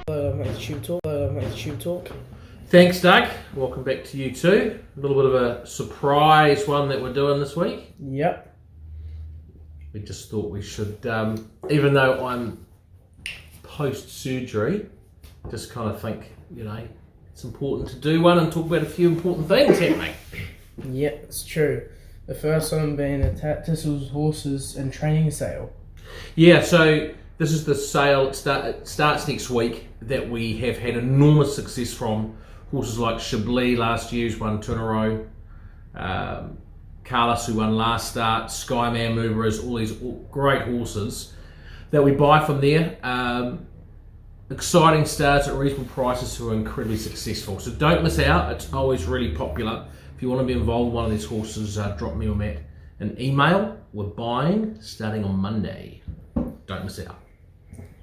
TubeTalk. Thanks, Doug. Welcome back to you too. A little bit of a surprise one that we're doing this week. Yep. We just thought we should, even though I'm post-surgery, just kind of think, it's important to do one and talk about a few important things happening. Yeah, it's true. The first one being the Tissel's Horses and Training Sale. Yeah, so this is the sale. It starts next week that we have had enormous success from. Horses like Chablis last year, who's won 2 in a row. Carlos, who won last start. Skyman, Movers, all these great horses that we buy from there. Exciting starts at reasonable prices who are incredibly successful. So don't miss out. It's always really popular. If you want to be involved in one of these horses, drop me or Matt an email. We're buying starting on Monday. Don't miss out.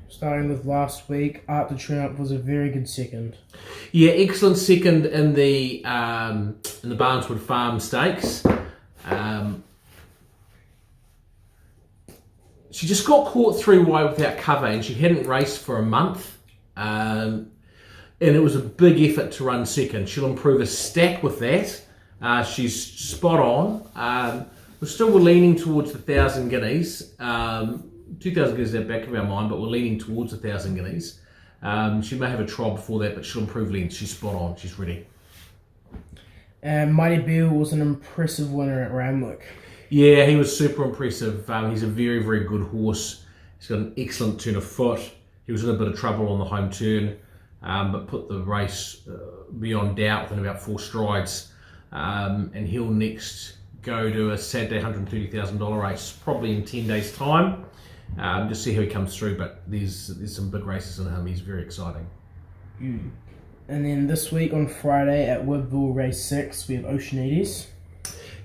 Starting with last week, Art to Triumph was a very good second. Yeah, excellent second in the Barneswood Farm Stakes. She just got caught 3 wide without cover, and she hadn't raced for a month. And it was a big effort to run second. She'll improve a stack with that. She's spot on. We're still leaning towards the 1,000 guineas. 2,000 guineas at the back of our mind, but we're leaning towards 1,000 guineas. She may have a trial before that, but she'll improve length. She's spot on. She's ready. Mighty Bill was an impressive winner at Ramwick. Yeah, he was super impressive. He's a very, very good horse. He's got an excellent turn of foot. He was in a bit of trouble on the home turn, but put the race beyond doubt within about 4 strides. And he'll next go to a Saturday $130,000 race, probably in 10 days' time. Just see how he comes through, but there's some big races in him. He's very exciting. And then this week on Friday at Woodville Race 6, we have Oceanides.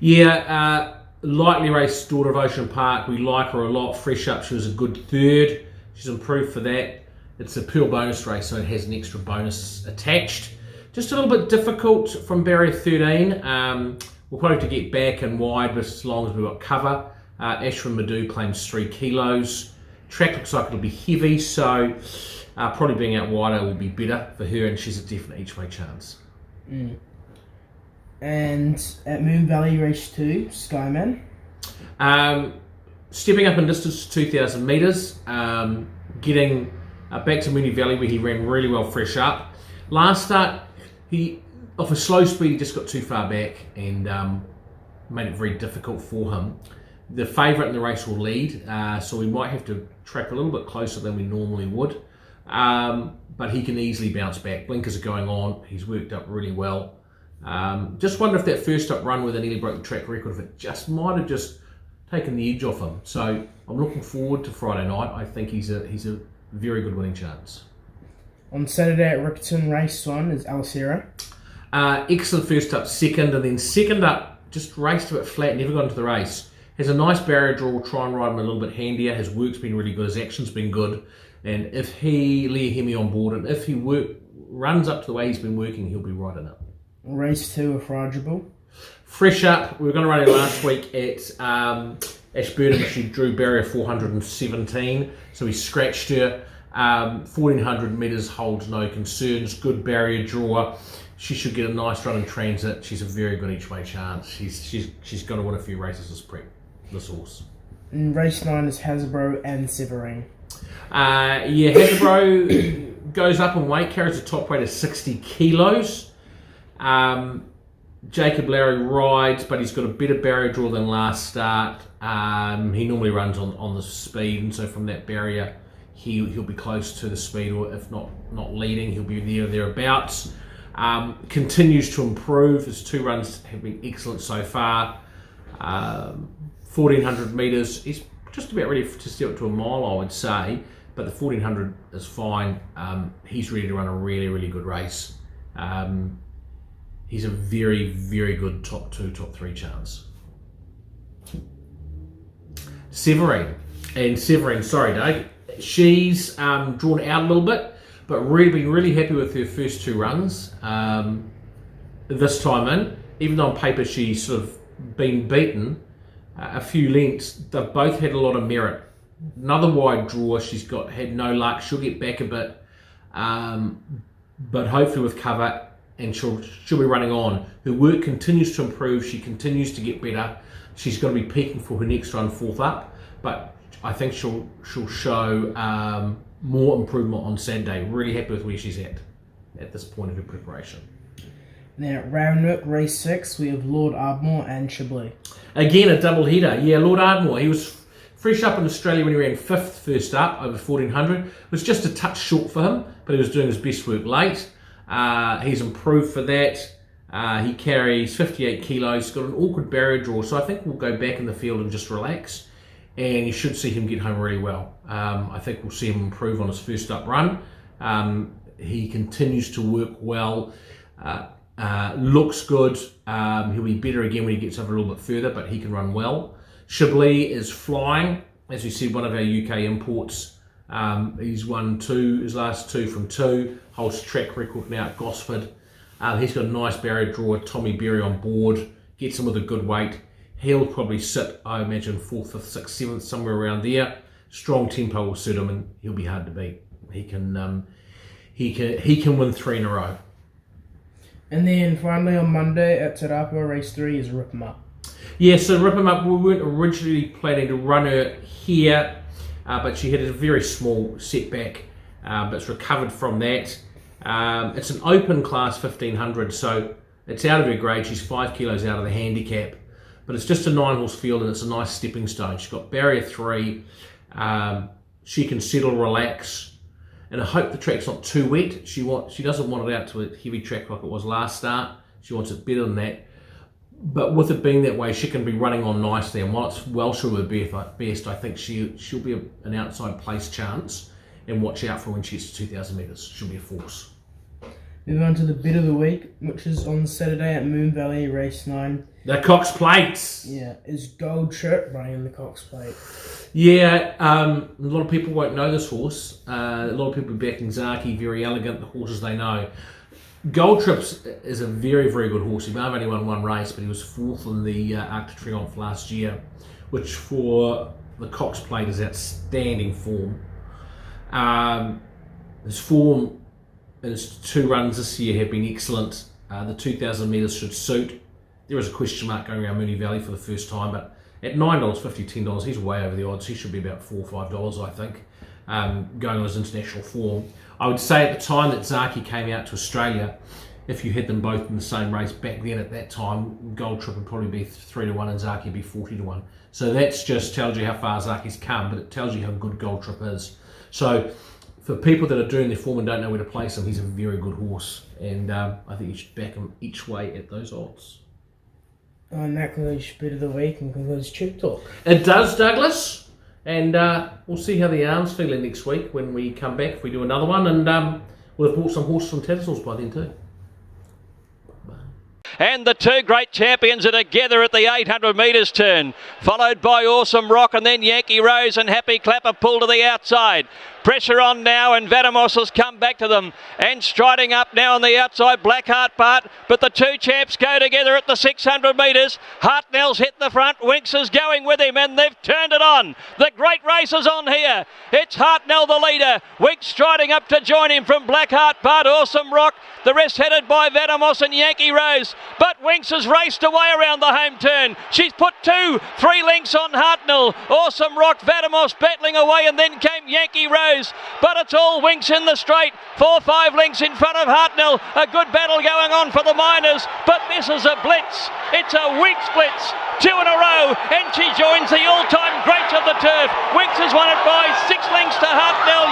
Yeah, lightly raced daughter of Ocean Park. We like her a lot. Fresh up, she was a good third. She's improved for that. It's a pure bonus race, so it has an extra bonus attached. Just a little bit difficult from barrier 13. We'll probably have to get back and wide, but as long as we've got cover. Ashwin Madhu claims 3 kilos. Track looks like it'll be heavy, so probably being out wider will be better for her, and she's a definite each-way chance. And at Moon Valley Race 2, Skyman. Stepping up in distance to 2,000 metres, getting back to Mooney Valley where he ran really well fresh up. Last start, he off a slow speed, he just got too far back and made it very difficult for him. The favourite in the race will lead, so we might have to track a little bit closer than we normally would. But he can easily bounce back. Blinkers are going on. He's worked up really well. Just wonder if that first up run where they nearly broke the track record, if it just might have just taken the edge off him. So I'm looking forward to Friday night. I think he's a very good winning chance. On Saturday at Rickerton Race 1 is Alicera. Excellent first up, second, and then second up just raced a bit flat, never got into the race. Has a nice barrier draw, we'll try and ride him a little bit handier. His work's been really good, his action's been good. And if he, Leah Hemi on board, and if he runs up to the way he's been working, he'll be right in it. Race 2 of Fragible. Fresh up, we were going to run it last week at Ashburnham. She drew barrier 417, so he scratched her. 1,400 metres holds no concerns, good barrier drawer. She should get a nice run in transit. She's a very good each way chance. She's going to win a few races this horse. And race 9 is Hasbro and Severine. Hasbro goes up in weight, carries a top weight of 60 kilos. Jacob Larry rides, but he's got a better barrier draw than last start. He normally runs on the speed, and so from that barrier, he'll be close to the speed, or if not leading, he'll be thereabouts. Continues to improve. His 2 runs have been excellent so far. 1,400 metres. He's just about ready to step up to a mile, I would say, but the 1,400 is fine. He's ready to run a really, really good race. He's a very, very good top 2, top 3 chance. Severine, sorry, Doug. She's drawn out a little bit, but really been really happy with her first 2 runs. This time in, even though on paper she's sort of been beaten a few lengths, they've both had a lot of merit. Another wide draw, she's had no luck. She'll get back a bit. but hopefully with cover, and she'll be running on. Her work continues to improve. She continues to get better. She's going to be peaking for her next run, 4th up, but I think she'll show more improvement on Saturday. Really happy with where she's at this point of her preparation. Then at Roundnook, race 6, we have Lord Ardmore and Chablis. Again, a double header. Yeah, Lord Ardmore, he was fresh up in Australia when he ran 5th first up over 1400. It was just a touch short for him, but he was doing his best work late. He's improved for that. He carries 58 kilos. He's got an awkward barrier draw, so I think we'll go back in the field and just relax. And you should see him get home really well. I think we'll see him improve on his first up run. He continues to work well. Looks good. He'll be better again when he gets over a little bit further, but he can run well. Chablis is flying. As we said, one of our UK imports. He's won his last 2 from 2. Holds track record now at Gosford. He's got a nice barrier drawer. Tommy Berry on board. Gets him with a good weight. He'll probably sit, I imagine, 4th, 5th, 6th, 7th, somewhere around there. Strong tempo will suit him, and he'll be hard to beat. He can win 3 in a row. And then finally on Monday at Te Rapa, race 3 is Rip 'em Up. Yeah, so Rip 'em Up, we weren't originally planning to run her here, but she had a very small setback, but's recovered from that. It's an open class 1500, so it's out of her grade. She's 5 kilos out of the handicap, but it's just a 9-horse field, and it's a nice stepping stone. She's got barrier 3. She can settle, relax, and I hope the track's not too wet. She doesn't want it out to a heavy track like it was last start. She wants it better than that. But with it being that way, she can be running on nicely, and while it's well short of her best, I think she'll be an outside place chance, and watch out for when she gets to 2,000 metres. She'll be a force. Moving on to the bit of the week, which is on Saturday at Moon Valley, race 9. The Cox Plates. Yeah, is Gold Trip running the Cox Plate? Yeah, a lot of people won't know this horse. A lot of people are backing Zaki, Very Elegant, the horses they know. Gold Trips is a very, very good horse. He may have only won 1 race, but he was 4th in the Arc de Triomphe last year, which for the Cox Plate is outstanding form. His form in his 2 runs this year have been excellent. The 2,000 metres should suit. There is a question mark going around Moonee Valley for the first time, but at $9.50, $10, he's way over the odds. He should be about $4 or $5, I think, going on his international form. I would say at the time that Zaki came out to Australia, if you had them both in the same race back then at that time, Gold Trip would probably be 3-1 and Zaki would be 40-1. So that's just tells you how far Zaki's come, but it tells you how good Gold Trip is. So for people that are doing their form and don't know where to place him, he's a very good horse, and I think you should back him each way at those odds. And that concludes Bit of the Week and concludes TubeTalk. It does, Douglas. And we'll see how the arm's feeling next week when we come back, if we do another one. And we'll have bought some horses from Tattersalls by then too. And the 2 great champions are together at the 800 metres turn, followed by Awesome Rock, and then Yankee Rose and Happy Clapper pull to the outside. Pressure on now, and Vadamos has come back to them, and striding up now on the outside, Blackheart part, but the 2 champs go together at the 600 metres. Hartnell's hit the front, Winks is going with him, and they've turned it on. The great race is on here. It's Hartnell the leader, Winks striding up to join him from Blackheart part, Awesome Rock, the rest headed by Vadamos and Yankee Rose, but Winks has raced away around the home turn. She's put 2-3 lengths on Hartnell. Awesome Rock, Vadamos battling away, and then came Yankee Rose, but it's all Winks in the straight. 4-5 lengths in front of Hartnell. A good battle going on for the Miners, but this is a blitz. It's a Winks blitz, 2 in a row, and she joins the all-time greats of the turf. Winks has won it by 6 lengths to Hartnell.